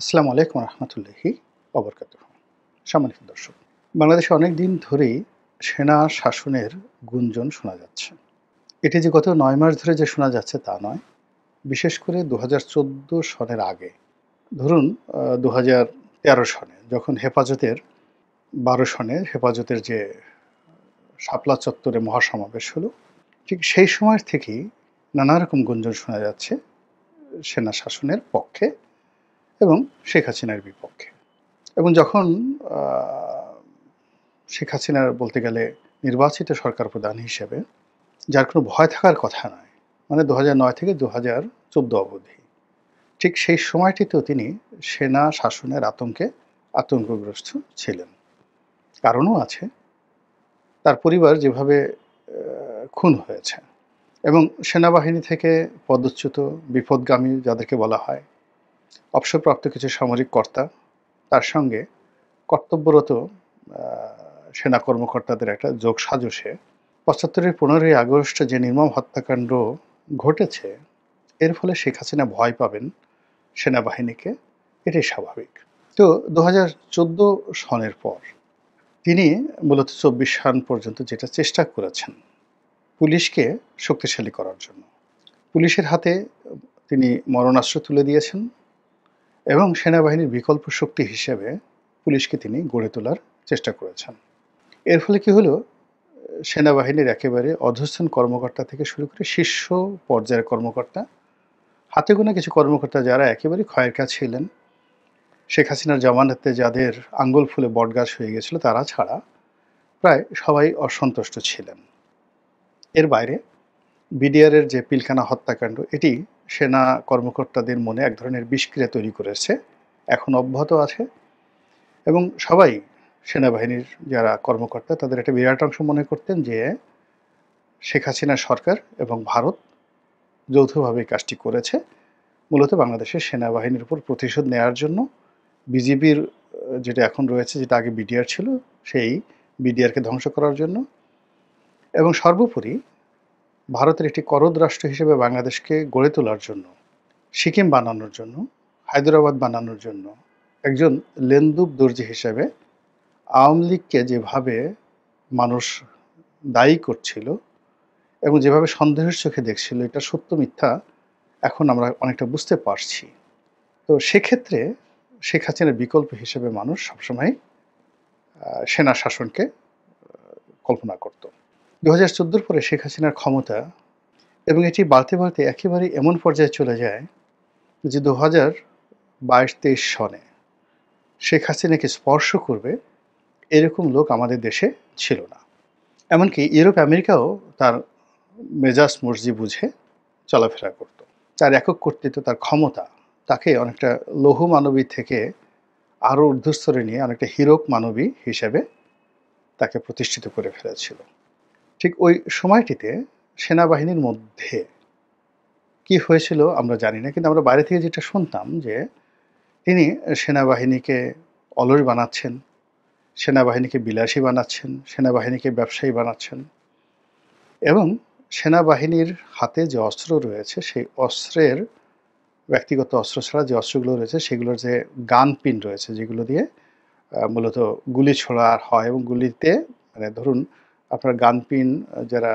আসসালামু আলাইকুম রহমতুল্লাহি অবরকাতুহ। সম্মানিত দর্শক, বাংলাদেশে অনেক দিন ধরেই সেনা শাসনের গুঞ্জন শোনা যাচ্ছে। এটি যে গত ৯ মাস ধরে যে শোনা যাচ্ছে তা নয়। বিশেষ করে ২০১৪ সনের আগে, ধরুন ২০১৩ সনে যখন হেফাজতের ১২ সনে হেফাজতের যে শাপলা চত্বরে মহাসমাবেশ হলো, ঠিক সেই সময় থেকেই নানা রকম গুঞ্জন শোনা যাচ্ছে সেনা শাসনের পক্ষে এবং শেখ হাসিনার বিপক্ষে। এবং যখন আ শেখ হাসিনার বলতে গেলে নির্বাচিত সরকার প্রধান হিসেবে, যার কোনো ভয় থাকার কথা নয়। মানে ২০০৯ থেকে ২০১৪ অবধি। ঠিক সেই সময়টিতেও তিনি সেনা শাসনের আতঙ্কে আতঙ্কগ্রস্ত ছিলেন। কারণও আছে। তার পরিবার যেভাবে খুন হয়েছে এবং সেনাবাহিনী থেকে পদচ্যুত বিপথগামী যাদেরকে বলা হয়, অবসরপ্রাপ্ত কিছু সামরিক কর্তা, তার সঙ্গে কর্তব্যরত আ সেনা কর্মকর্তাদের একটা যোগসাজশে ৭৫-এর ১৫ই আগস্ট যে নির্মম হত্যাকাণ্ড ঘটেছে, এর ফলে শেখ হাসিনা ভয় পাবেন সেনাবাহিনীকে, এটাই স্বাভাবিক। তো ২০১৪ সনের পর তিনি মূলত ২৪ সন পর্যন্ত যেটা চেষ্টা করেছেন, পুলিশকে শক্তিশালী করার জন্য। পুলিশের হাতে তিনি মরণাস্ত্র তুলে দিয়েছেন এবং সেনাবাহিনীর বিকল্প শক্তি হিসেবে পুলিশকে তিনি গড়ে তোলার চেষ্টা করেছেন। এর ফলে কি হলো, সেনাবাহিনীর একেবারে অধস্তন কর্মকর্তা থেকে শুরু করে শীর্ষ পর্যায়ের কর্মকর্তা, হাতে গোনা কিছু কর্মকর্তা যারা একেবারেই ক্ষয়ের কাজ ছিলেন, শেখ হাসিনার জামানাতে যাদের আঙ্গুল ফুলে বটগাছ হয়ে গেছিল তারা ছাড়া প্রায় সবাই অসন্তুষ্ট ছিলেন। এর বাইরে বিডিআরের যে পিলখানা হত্যাকাণ্ড, এটি সেনা কর্মকর্তাদের মনে এক ধরনের বিষক্রিয়া তৈরি করেছে, এখন অব্যাহত আছে এবং সবাই সেনাবাহিনীর যারা কর্মকর্তা তাদের একটা বিরাট অংশ মনে করতেন যে শেখ হাসিনার সরকার এবং ভারত যৌথভাবে এই কাজটি করেছে। মূলত বাংলাদেশের সেনাবাহিনীর উপর প্রতিশোধ নেয়ার জন্য, বিজিবির যেটা এখন রয়েছে, যেটা আগে বিডিআর ছিল, সেই বিডিআরকে ধ্বংস করার জন্য এবং সর্বোপরি ভারতের একটি করদ রাষ্ট্র হিসেবে বাংলাদেশকে গড়ে তোলার জন্য, সিকিম বানানোর জন্য, হায়দ্রাবাদ বানানোর জন্য একজন লেন্দুব দর্জি হিসেবে আওয়ামী লীগকে যেভাবে মানুষ দায়ী করছিল এবং যেভাবে সন্দেহের চোখে দেখছিল, এটা সত্য মিথ্যা এখন আমরা অনেকটা বুঝতে পারছি। তো সেক্ষেত্রে শেখ হাসিনার বিকল্প হিসেবে মানুষ সবসময় সেনা শাসনকে কল্পনা করত। ২০১৪ পরে শেখ হাসিনার ক্ষমতা এবং এটি বাড়তে বাড়তে একেবারে এমন পর্যায়ে চলে যায় যে ২০২২-২৩ সনে শেখ হাসিনাকে স্পর্শ করবে এরকম লোক আমাদের দেশে ছিল না। এমনকি ইউরোপ আমেরিকাও তার মেজাজ মর্জি বুঝে চলাফেরা করত। তার একক কর্তৃত্ব, তার ক্ষমতা তাকে অনেকটা লৌহ মানবী থেকে আরও ঊর্ধ্বস্তরে নিয়ে অনেকটা হীরক মানবী হিসেবে তাকে প্রতিষ্ঠিত করে ফেলেছিল। ঠিক ওই সময়টিতে সেনাবাহিনীর মধ্যে কি হয়েছিল আমরা জানি না, কিন্তু আমরা বাইরে থেকে যেটা শুনতাম যে তিনি সেনাবাহিনীকে অলস বানাচ্ছেন, সেনাবাহিনীকে বিলাসী বানাচ্ছেন, সেনাবাহিনীকে ব্যবসায়ী বানাচ্ছেন এবং সেনাবাহিনীর হাতে যে অস্ত্র রয়েছে সেই অস্ত্রের, ব্যক্তিগত অস্ত্র ছাড়া যে অস্ত্রগুলো রয়েছে সেগুলোর যে গান পিন রয়েছে, যেগুলো দিয়ে মূলত গুলি ছোড়া হয় এবং গুলিতে, মানে ধরুন আপনার গান পিন, যারা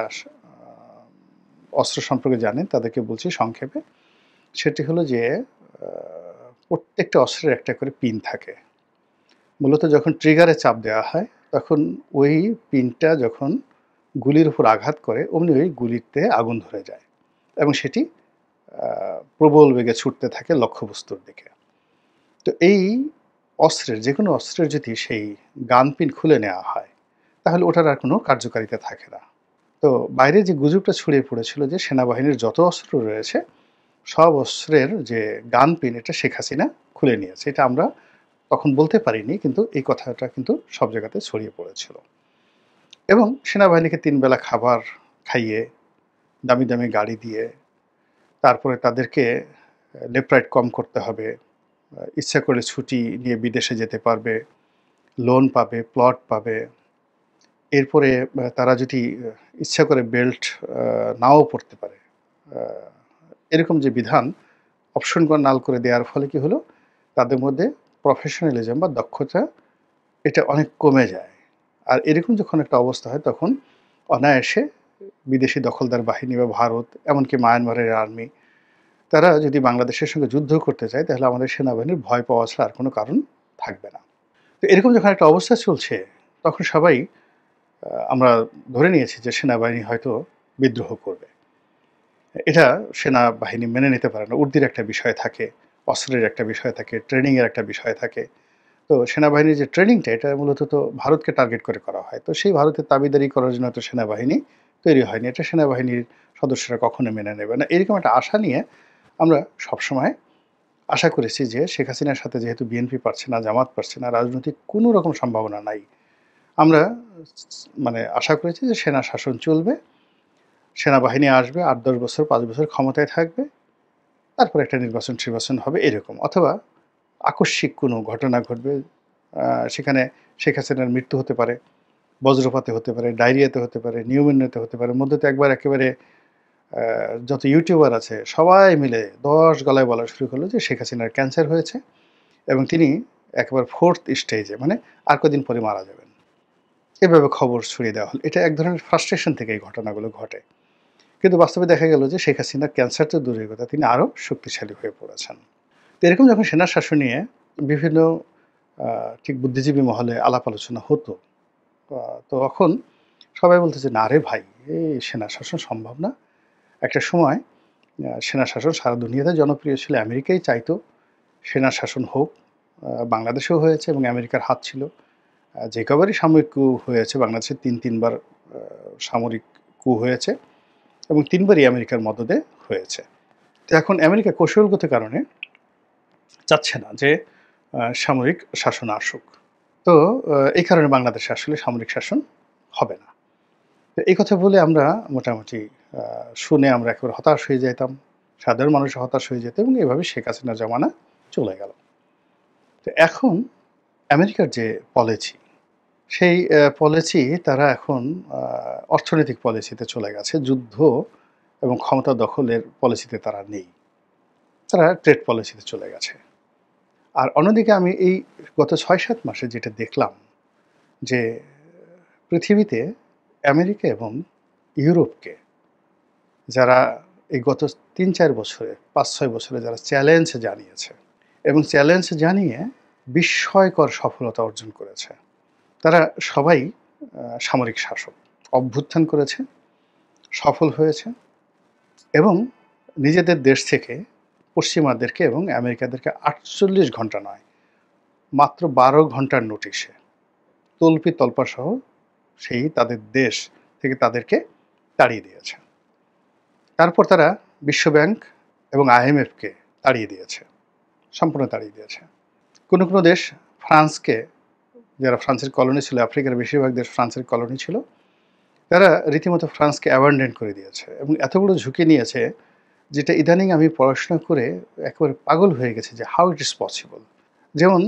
অস্ত্র সম্পর্কে জানেন তাদেরকে বলছি সংক্ষেপে, সেটি হলো যে প্রত্যেকটা অস্ত্রের একটা করে পিন থাকে। মূলত যখন ট্রিগারে চাপ দেওয়া হয় তখন ওই পিনটা যখন গুলির উপর আঘাত করে অমনি ওই গুলিতে আগুন ধরে যায় এবং সেটি প্রবল বেগে ছুটতে থাকে লক্ষ্যবস্তুর দিকে। তো এই অস্ত্রের, যে কোনো অস্ত্রের যদি সেই গান পিন খুলে নেওয়া হয় তাহলে ওটার আর কোনো কার্যকারিতা থাকে না। তো বাইরে যে গুজবটা ছড়িয়ে পড়েছিল যে সেনাবাহিনীর যত অস্ত্র রয়েছে সব অস্ত্রের যে গান পিন, এটা শেখ হাসিনা খুলে নিয়েছে, এটা আমরা তখন বলতে পারিনি, কিন্তু এই কথাটা কিন্তু সব জায়গাতে ছড়িয়ে পড়েছিল এবং সেনাবাহিনীকে ৩ বেলা খাবার খাইয়ে, দামি দামি গাড়ি দিয়ে, তারপরে তাদেরকে লেফট রাইট কম করতে হবে, ইচ্ছা করলে ছুটি নিয়ে বিদেশে যেতে পারবে, লোন পাবে, প্লট পাবে, এরপরে তারা যদি ইচ্ছা করে বেল্ট নাও পড়তে পারে, এরকম যে বিধান অপশন নাল করে দেওয়ার ফলে কি হলো, তাদের মধ্যে প্রফেশনালিজম বা দক্ষতা এটা অনেক কমে যায়। আর এরকম যখন একটা অবস্থা হয় তখন অনায়াসে বিদেশি দখলদার বাহিনী বা ভারত, এমনকি মায়ানমারের আর্মি, তারা যদি বাংলাদেশের সঙ্গে যুদ্ধ করতে চায় তাহলে আমাদের সেনাবাহিনীর ভয় পাওয়া ছাড়া আর কোনো কারণ থাকবে না। তো এরকম যখন একটা অবস্থা চলছে তখন সবাই আমরা ধরে নিয়েছি যে সেনাবাহিনী হয়তো বিদ্রোহ করবে। এটা সেনাবাহিনী মেনে নিতে পারে না। উর্দির একটা বিষয় থাকে, অস্ত্রের একটা বিষয় থাকে, ট্রেনিংয়ের একটা বিষয় থাকে। তো সেনাবাহিনীর যে ট্রেনিংটা এটা মূলত তো ভারতকে টার্গেট করে করা হয়। তো সেই ভারতের দাবিদারি করার জন্য তো সেনাবাহিনী তৈরি হয়নি। এটা সেনাবাহিনীর সদস্যরা কখনো মেনে নেবে না। এরকম একটা আশা নিয়ে আমরা সবসময় আশা করেছি যে শেখ হাসিনার সাথে যেহেতু বিএনপি পারছে না, জামাত পারছে না, রাজনৈতিক কোনো রকম সম্ভাবনা নাই। আমরা মানে আশা করেছি যে সেনা শাসন চলবে, সেনাবাহিনী আসবে, ৮-১০ বছর, ৫ বছর ক্ষমতায় থাকবে, তারপর একটা নির্বাচন হবে এরকম। অথবা আকস্মিক কোনো ঘটনা ঘটবে, সেখানে শেখ হাসিনার মৃত্যু হতে পারে, বজ্রপাতে হতে পারে, ডায়রিয়াতে হতে পারে, নিউমোনিয়াতে হতে পারে। মধ্যে তো একবার একেবারে যত ইউটিউবার আছে সবাই মিলে ১০ গলায় বলা শুরু করলো যে শেখ হাসিনার ক্যান্সার হয়েছে এবং তিনি একেবারে 4th স্টেজে, মানে আর কদিন পরে মারা যাবেন। এভাবে খবর ছড়িয়ে দেওয়া হলো। এটা এক ধরনের ফ্রাস্ট্রেশন থেকে এই ঘটনাগুলো ঘটে। কিন্তু বাস্তবে দেখা গেল যে শেখ হাসিনার ক্যান্সার তো দূরের কথা, তিনি আরও শক্তিশালী হয়ে পড়েছেন। তো এরকম যখন সেনা শাসন নিয়ে বিভিন্ন ঠিক বুদ্ধিজীবী মহলে আলাপ আলোচনা হতো, তখন সবাই বলতেছে, "না রে ভাই, এই সেনা শাসন সম্ভব না।" একটা সময় সেনা শাসন সারা দুনিয়াতে জনপ্রিয় ছিল। আমেরিকাই চাইতো সেনা শাসন হোক। বাংলাদেশেও হয়েছে এবং আমেরিকার হাত ছিল। যে কবারই সামরিক কূ হয়েছে, বাংলাদেশে ৩ বার সামরিক কূ হয়েছে এবং ৩ বারই আমেরিকার মদদে হয়েছে। তো এখন আমেরিকা কৌশলগত কারণে চাচ্ছে না যে সামরিক শাসন আসুক। তো এই কারণে বাংলাদেশে আসলে সামরিক শাসন হবে না। তো এই কথা বলে আমরা মোটামুটি শুনে আমরা একেবারে হতাশ হয়ে যাইতাম। সাধারণ মানুষ হতাশ হয়ে যেত এবং এভাবে শেখ হাসিনার জমানা চলে গেল। তো এখন আমেরিকার যে পলিসি, সেই পলিসি তারা এখন অর্থনৈতিক পলিসিতে চলে গেছে। যুদ্ধ এবং ক্ষমতা দখলের পলিসিতে তারা নেই। তারা ট্রেড পলিসিতে চলে গেছে। আর অন্যদিকে আমি এই গত ৬-৭ মাসে যেটা দেখলাম যে পৃথিবীতে আমেরিকা এবং ইউরোপকে যারা এই গত ৩-৪ বছরে, ৫-৬ বছরে যারা চ্যালেঞ্জ জানিয়েছে এবং চ্যালেঞ্জ জানিয়ে বিস্ময়কর সফলতা অর্জন করেছে, তারা সবাই সামরিক শাসক। অভ্যুত্থান করেছে, সফল হয়েছে এবং নিজেদের দেশ থেকে পশ্চিমাদেরকে এবং আমেরিকাদেরকে ৪৮ ঘন্টা নয়, মাত্র ১২ ঘন্টার নোটিশে তল্পি তল্পাসহ সেই তাদের দেশ থেকে তাদেরকে তাড়িয়ে দিয়েছে। তারপর তারা বিশ্বব্যাংক এবং IMFকে তাড়িয়ে দিয়েছে, সম্পূর্ণ তাড়িয়ে দিয়েছে। কোনো কোনো দেশ, ফ্রান্সকে, যারা ফ্রান্সের কলোনি ছিল, আফ্রিকার বেশিরভাগ দেশ ফ্রান্সের কলোনি ছিল, তারা রীতিমতো ফ্রান্সকে অ্যাবান্ডন করে দিয়েছে এবং এত বড় ঝুঁকি নিয়েছে যেটা ইদানিং আমি পড়াশোনা করে একেবারে পাগল হয়ে গেছি যে হাউ ইট ইজ পসিবল। যেমন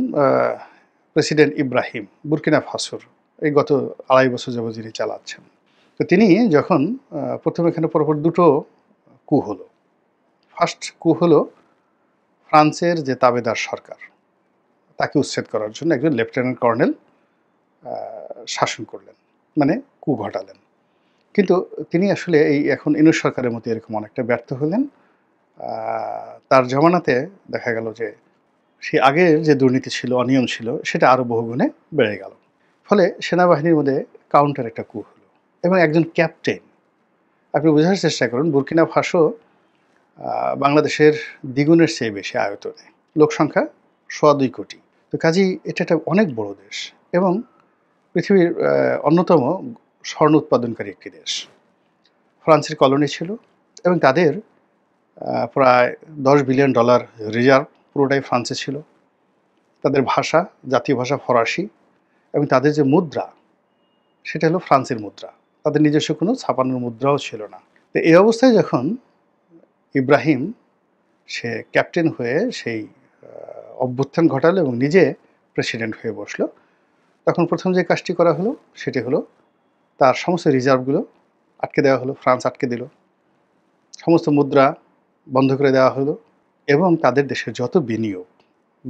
প্রেসিডেন্ট ইব্রাহিম, বুর্কিনা ফাসোর, এই গত ২.৫ বছর যাবত যিনি চালাচ্ছেন। তো তিনি যখন প্রথম এখানে পরপর দুটো কূ হলো। ফার্স্ট কূ হলো ফ্রান্সের যে তাবেদার সরকার, তাকে উচ্ছেদ করার জন্য একজন লেফটেন্যান্ট কর্নেল শাসন করলেন, মানে কূ ঘটালেন। কিন্তু তিনি আসলে এই এখন ইউনূস সরকারের মতো এরকম অনেকটা ব্যর্থ হলেন। তার জমানাতে দেখা গেল যে সেই আগের যে দুর্নীতি ছিল, অনিয়ম ছিল, সেটা আরও বহুগুণে বেড়ে গেল। ফলে সেনাবাহিনীর মধ্যে কাউন্টার একটা কূ হলো এবং একজন ক্যাপ্টেন, আপনি বোঝার চেষ্টা করুন, বুর্কিনা ফাসো বাংলাদেশের দ্বিগুণের চেয়ে বেশি আয়তনে, লোকসংখ্যা ২.২ কোটি। তো কাজেই এটা একটা অনেক বড় দেশ এবং পৃথিবীর অন্যতম স্বর্ণ উৎপাদনকারী একটি দেশ। ফ্রান্সের কলোনি ছিল এবং তাদের প্রায় $10 বিলিয়ন রিজার্ভ পুরোটাই ফ্রান্সে ছিল। তাদের ভাষা, জাতীয় ভাষা ফরাসি এবং তাদের যে মুদ্রা, সেটা হলো ফ্রান্সের মুদ্রা। তাদের নিজস্ব কোনো ছাপানোর মুদ্রাও ছিল না। তো এই অবস্থায় যখন ইব্রাহিম সে ক্যাপ্টেন হয়ে সেই অভ্যুত্থান ঘটালো এবং নিজে প্রেসিডেন্ট হয়ে বসলো, তখন প্রথম যে কাজটি করা হলো সেটি হলো তার সমস্ত রিজার্ভগুলো আটকে দেওয়া হলো, ফ্রান্স আটকে দিল। সমস্ত মুদ্রা বন্ধ করে দেওয়া হলো এবং তাদের দেশের যত বিনিয়োগ,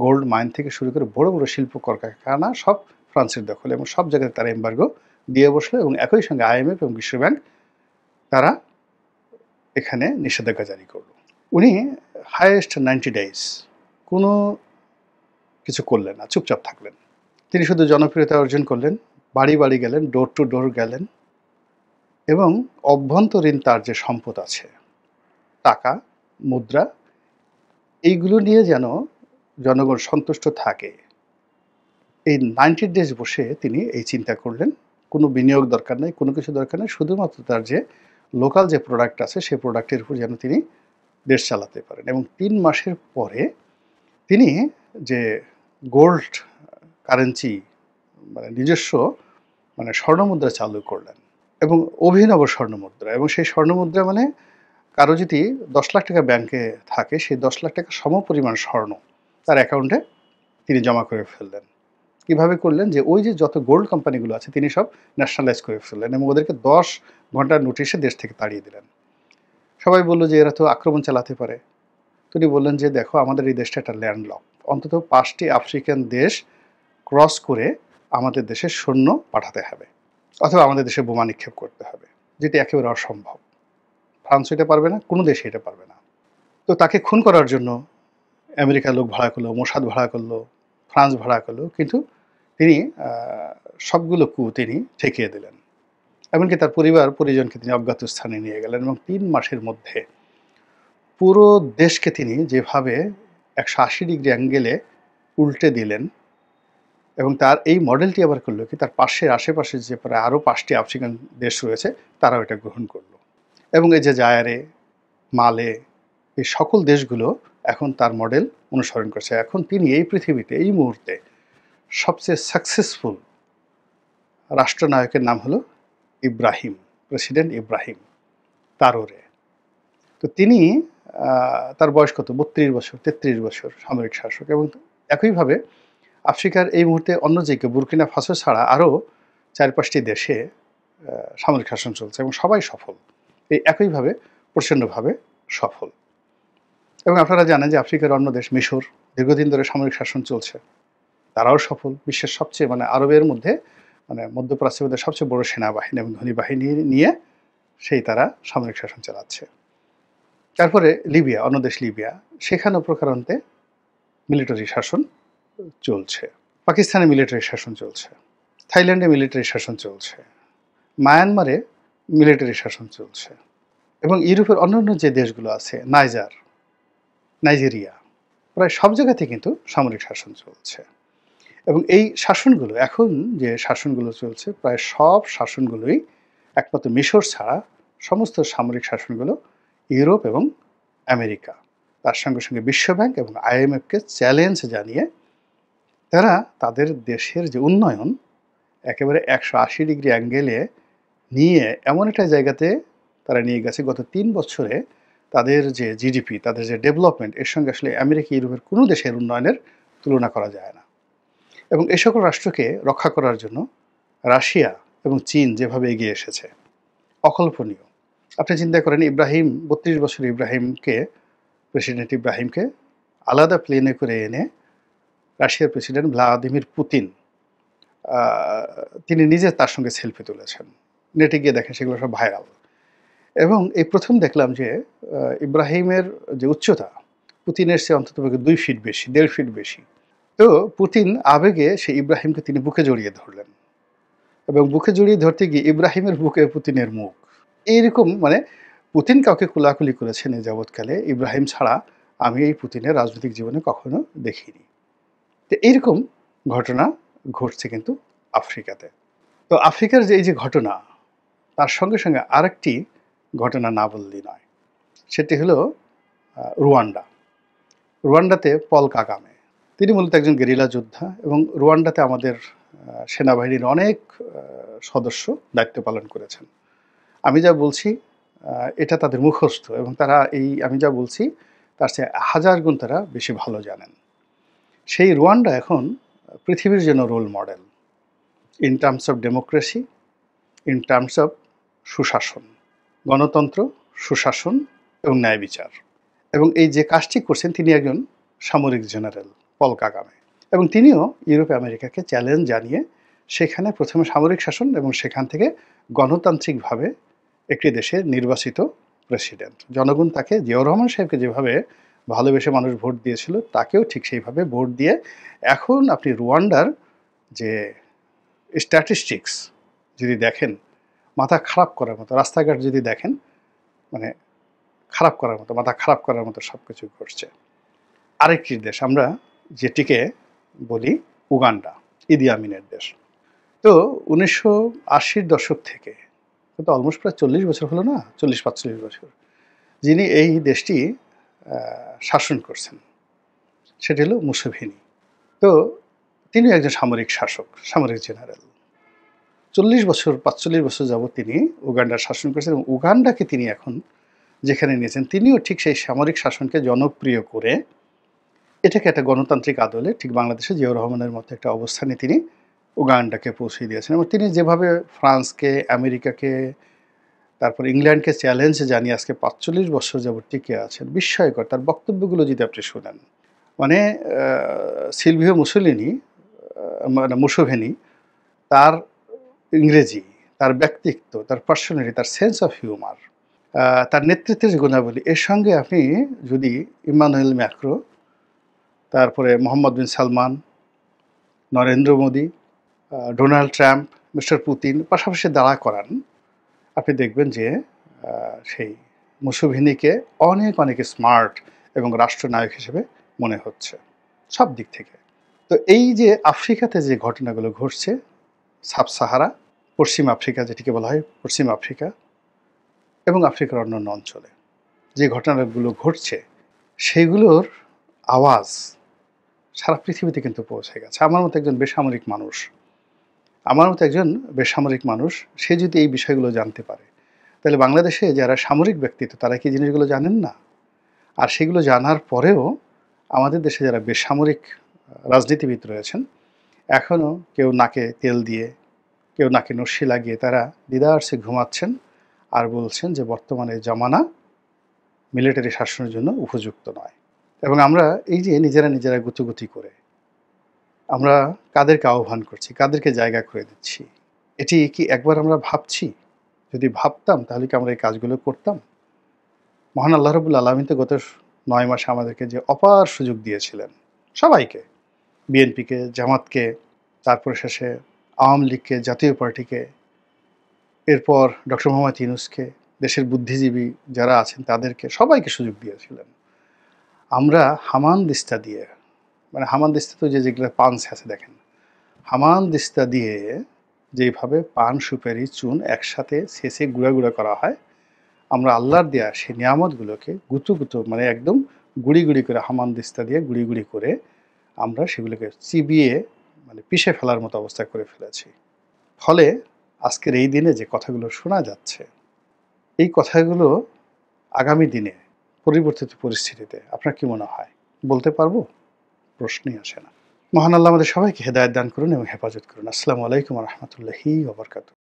গোল্ড মাইন থেকে শুরু করে বড় বড় শিল্প কলকারখানা সব ফ্রান্সের দখলে, এবং সব জায়গায় তারা এমবার্গো দিয়ে বসলো, এবং একই সঙ্গে IMF এবং বিশ্বব্যাংক তারা এখানে নিষেধাজ্ঞা জারি করলো। উনি হাইয়েস্ট 90 days কোনো কিছু করলেন না, চুপচাপ থাকলেন। তিনি শুধু জনপ্রিয়তা অর্জন করলেন, বাড়ি বাড়ি গেলেন, ডোর টু ডোর গেলেন, এবং অভ্যন্তরীণ তার যে সম্পদ আছে, টাকা, মুদ্রা, এইগুলো নিয়ে যেন জনগণ সন্তুষ্ট থাকে, এই 90 days বসে তিনি এই চিন্তা করলেন। কোনো বিনিয়োগ দরকার নেই, কোনো কিছু দরকার নেই, শুধুমাত্র তার যে লোকাল যে প্রোডাক্ট আছে সেই প্রোডাক্টের উপর যেন তিনি দেশ চালাতে পারেন। এবং 3 মাসের পরে তিনি যে গোল্ড কারেন্সি মানে নিজস্ব মানে স্বর্ণমুদ্রা চালু করলেন, এবং অভিনব স্বর্ণমুদ্রা, এবং সেই স্বর্ণমুদ্রা মানে কারো যদি 10 লাখ টাকা ব্যাংকে থাকে, সেই 10 লাখ টাকা সমপরিমাণ স্বর্ণ তার অ্যাকাউন্টে তিনি জমা করে ফেললেন। কীভাবে করলেন? যে ওই যে যত গোল্ড কোম্পানিগুলো আছে তিনি সব ন্যাশনালাইজ করে ফেললেন, এবং ওদেরকে 10 ঘন্টার নোটিশে দেশ থেকে তাড়িয়ে দিলেন। সবাই বলল যে এরা তো আক্রমণ চালাতে পারে। তিনি বললেন যে দেখো, আমাদের এই দেশটা একটা ল্যান্ডলক, অন্তত 5টি আফ্রিকান দেশ ক্রস করে আমাদের দেশে সৈন্য পাঠাতে হবে, অথবা আমাদের দেশে বোমা নিক্ষেপ করতে হবে, যেটি একেবারে অসম্ভব। ফ্রান্স এটা পারবে না, কোনো দেশে এটা পারবে না। তো তাকে খুন করার জন্য আমেরিকার লোক ভাড়া করলো, মোসাদ ভাড়া করলো, ফ্রান্স ভাড়া করলো, কিন্তু তিনি সবগুলো তিনি ঠেকিয়ে দিলেন। এমনকি তার পরিবার পরিজনকে তিনি অজ্ঞাত স্থানে নিয়ে গেলেন, এবং 3 মাসের মধ্যে পুরো দেশকে তিনি যেভাবে 180 ডিগ্রি অ্যাঙ্গেলে উল্টে দিলেন, এবং তার এই মডেলটি আবার করলো কি, তার পাশের আশেপাশে যে প্রায় আরও 5টি আফ্রিকান দেশ রয়েছে তারাও এটা গ্রহণ করলো, এবং এই যে জায়ারে, মালে, এই সকল দেশগুলো এখন তার মডেল অনুসরণ করছে। এখন তিনি এই পৃথিবীতে এই মুহূর্তে সবচেয়ে সাকসেসফুল রাষ্ট্রনায়কের নাম হলো ইব্রাহিম, প্রেসিডেন্ট ইব্রাহিম তারোরে। তো তিনি তার বয়স কত, 32 বছর, 33 বছর সামরিক শাসক, এবং একইভাবে আফ্রিকার এই মুহূর্তে অন্য জায়গায় বুর্কিনা ফাসো ছাড়া আরও 4-5টি দেশে সামরিক শাসন চলছে, এবং সবাই সফল, এই একইভাবে প্রচণ্ডভাবে সফল। এবং আপনারা জানেন যে আফ্রিকার অন্য দেশ মিশর, দীর্ঘদিন ধরে সামরিক শাসন চলছে, তারাও সফল। বিশ্বের সবচেয়ে মানে আরবের মধ্যে মানে মধ্যপ্রাচ্যের মধ্যে সবচেয়ে বড় সেনাবাহিনী এবং ধনী বাহিনী নিয়ে সেই তারা সামরিক শাসন চালাচ্ছে। তারপরে লিবিয়া, অন্য দেশ লিবিয়া, সেখানেও প্রকারান্তে মিলিটারি শাসন চলছে। পাকিস্তানে মিলিটারি শাসন চলছে, থাইল্যান্ডে মিলিটারি শাসন চলছে, মায়ানমারে মিলিটারি শাসন চলছে, এবং ইউরোপের অন্যান্য যে দেশগুলো আছে, নাইজেরিয়া, প্রায় সব জায়গাতে কিন্তু সামরিক শাসন চলছে। এবং এই শাসনগুলো, এখন যে শাসনগুলো চলছে, প্রায় সব শাসনগুলোই একমাত্র মিশর ছাড়া সমস্ত সামরিক শাসনগুলো ইউরোপ এবং আমেরিকা, তার সঙ্গে সঙ্গে বিশ্বব্যাংক এবং IMFকে চ্যালেঞ্জ জানিয়ে তারা তাদের দেশের যে উন্নয়ন একেবারে 180 ডিগ্রি অ্যাঙ্গেলে নিয়ে এমন একটা জায়গাতে তারা নিয়ে গেছে। গত 3 বছরে তাদের যে GDP, তাদের যে ডেভেলপমেন্ট, এর সঙ্গে আসলে আমেরিকা, ইউরোপের কোনো দেশের উন্নয়নের তুলনা করা যায় না। এবং এই সকল রাষ্ট্রকে রক্ষা করার জন্য রাশিয়া এবং চীন যেভাবে এগিয়ে এসেছে, অকল্পনীয়। আপনি চিন্তা করেন, ইব্রাহিম, 32 বছর প্রেসিডেন্ট ইব্রাহিমকে আলাদা প্লেনে করে এনে রাশিয়ার প্রেসিডেন্ট ভ্লাদিমির পুতিন তিনি নিজে তার সঙ্গে সেলফি তুলেছেন, নেটে গিয়ে দেখেন সেগুলো সব ভাইরাল। এবং এই প্রথম দেখলাম যে ইব্রাহিমের যে উচ্চতা পুতিনের চেয়ে অন্ততপক্ষে 2 ফিট বেশি, 1.5 ফিট বেশি। তো পুতিন আবেগে সেই ইব্রাহিমকে তিনি বুকে জড়িয়ে ধরলেন, এবং বুকে জড়িয়ে ধরতে গিয়ে ইব্রাহিমের বুকে পুতিনের মুখ। এইরকম মানে পুতিন কাউকে কোলাকুলি করেছেন এই যাবৎকালে, ইব্রাহিম ছাড়া আমি এই পুতিনের রাজনৈতিক জীবনে কখনো দেখিনি। তো এইরকম ঘটনা ঘটছে কিন্তু আফ্রিকাতে। তো আফ্রিকার যে এই যে ঘটনা, তার সঙ্গে সঙ্গে আরেকটি ঘটনা না বললেই নয়, সেটি হলো রুয়ান্ডাতে পল কাগামে। তিনি মূলত একজন গেরিলা যোদ্ধা, এবং রুয়ান্ডাতে আমাদের সেনাবাহিনীর অনেক সদস্য দায়িত্ব পালন করেছেন। আমি যা বলছি এটা তাদের মুখস্থ, এবং তারা আমি যা বলছি তার চেয়ে 1000 গুণ তারা বেশি ভালো জানেন। সেই রুয়ান্ডা এখন পৃথিবীর জন্য role model in terms of democracy, in terms of সুশাসন, গণতন্ত্র, সুশাসন এবং ন্যায় বিচার। এবং এই যে কাজটি করছেন তিনি একজন সামরিক জেনারেল, পল কাগামে, এবং তিনিও ইউরোপ আমেরিকাকে চ্যালেঞ্জ জানিয়ে সেখানে প্রথমে সামরিক শাসন এবং সেখান থেকে গণতান্ত্রিকভাবে একটি দেশের নির্বাচিত প্রেসিডেন্ট। জনগণ তাকে, জিয়াউর রহমান সাহেবকে যেভাবে ভালোবেসে মানুষ ভোট দিয়েছিল, তাকেও ঠিক সেইভাবে ভোট দিয়ে এখন আপনি রুয়ান্ডার যে স্ট্যাটিস্টিক্স যদি দেখেন, মাথা খারাপ করার মতো। রাস্তাঘাট যদি দেখেন, মানে খারাপ করার মতো, মাথা খারাপ করার মতো সব কিছু ঘটছে। আরেকটি দেশ আমরা যেটিকে বলি উগান্ডা, ইদি আমিনের দেশ। তো 1980-র দশক থেকে, কিন্তু অলমোস্ট প্রায় 40 বছর হলো না, 40-45 বছর, যিনি এই দেশটি শাসন করছেন সেটি হলো মুসোভিনি। তো তিনি একজন সামরিক শাসক, সামরিক জেনারেল। 45 বছর যাবৎ তিনি উগান্ডার শাসন করেছেন, এবং উগান্ডাকে তিনি এখন যেখানে নিয়েছেন, তিনিও ঠিক সেই সামরিক শাসনকে জনপ্রিয় করে এটাকে একটা গণতান্ত্রিক আদলে, ঠিক বাংলাদেশে জিয়াউর রহমানের মতো একটা অবস্থানে তিনি উগান্ডাকে পৌঁছে দিয়েছেন। এবং তিনি যেভাবে ফ্রান্সকে, আমেরিকাকে, তারপর ইংল্যান্ডকে চ্যালেঞ্জ জানিয়ে আজকে 45 বছর যাবৎ টিকে আছেন, বিস্ময়কর। তার বক্তব্যগুলো যদি আপনি শোনেন, মানে সিলভিও মুসোলিনি, মানে মুসোভেনি, তার ইংরেজি, তার ব্যক্তিত্ব, তার পার্সোনালিটি, তার সেন্স অফ হিউমার, তার নেতৃত্বের যে গুণাবলী, এর সঙ্গে আপনি যদি ইমানুয়েল ম্যাক্রো, তারপরে Mohammed bin Salman, Narendra Modi, Donald Trump, mister Putin পাশাপাশি দাঁড়া করান, আপনি দেখবেন যে সেই মুসোভিনিকে অনেক অনেক স্মার্ট এবং রাষ্ট্রনায়ক হিসেবে মনে হচ্ছে সব দিক থেকে। তো এই যে আফ্রিকাতে যে ঘটনাগুলো ঘটছে, সাব সাহারা, পশ্চিম আফ্রিকা যেটিকে বলা হয় পশ্চিম আফ্রিকা, এবং আফ্রিকার অন্যান্য অঞ্চলে যে ঘটনাগুলো ঘটছে, সেগুলোর আওয়াজ সারা পৃথিবীতে কিন্তু পৌঁছে গেছে। আমার মতো একজন বেসামরিক মানুষ, সে যদি এই বিষয়গুলো জানতে পারে, তাহলে বাংলাদেশে যারা সামরিক ব্যক্তিত্ব, তারা কি জিনিসগুলো জানেন না? আর সেগুলো জানার পরেও আমাদের দেশে যারা বেসামরিক রাজনীতিবিদ রয়েছেন, এখনও কেউ নাকে তেল দিয়ে, কেউ নাকে নস্যি লাগিয়ে তারা দিদারসে ঘুমাচ্ছেন আর বলছেন যে বর্তমানে জামানা মিলিটারি শাসনের জন্য উপযুক্ত নয়। এবং আমরা এই যে নিজেরা গুতুগুতি করে আমরা কাদেরকে আহ্বান করছি, কাদেরকে জায়গা করে দিচ্ছি, এটি কি একবার আমরা ভাবছি? যদি ভাবতাম তাহলে কি আমরা এই কাজগুলো করতাম? মহান আল্লাহ রাব্বুল আলামিন তো গত 9 মাসে আমাদেরকে যে অপার সুযোগ দিয়েছিলেন, সবাইকে, বিএনপিকে, জামাতকে, তারপরে শেষে আওয়ামী লীগকে, জাতীয় পার্টিকে, এরপর ডক্টর মোহাম্মদ ইউনূসকে, দেশের বুদ্ধিজীবী যারা আছেন তাদেরকে, সবাইকে সুযোগ দিয়েছিলেন। আমরা হামানদিস্তা দিয়ে, মানে হামানদিস্তা তো যেগুলো পাঞ্চ আছে দেখেন, হামানদিস্তা দিয়ে যেভাবে পান, সুপারি, চুন একসাথে ছেঁচে গুঁড়া গুঁড়া করা হয়, আমরা আল্লাহর দেয়া সেই নিয়ামতগুলোকে গুঁতো মানে একদম গুঁড়ি গুঁড়ি করে, হামানদিস্তা দিয়ে গুঁড়ি গুঁড়ি করে আমরা সেগুলোকে চিবিয়ে মানে পিষে ফেলার মতো অবস্থা করে ফেলেছি। ফলে আজকের এই দিনে যে কথাগুলো শোনা যাচ্ছে, এই কথাগুলো আগামী দিনে পরিবর্তিত পরিস্থিতিতে আপনার কি মনে হয়? বলতে পারবো? প্রশ্নই আসে না। মহান আল্লাহ আমাদের সবাইকে হেদায়েত দান করুন এবং হেফাজত করুন। আসসালামু আলাইকুম ওয়া রাহমাতুল্লাহি ওয়া বারাকাতুহু।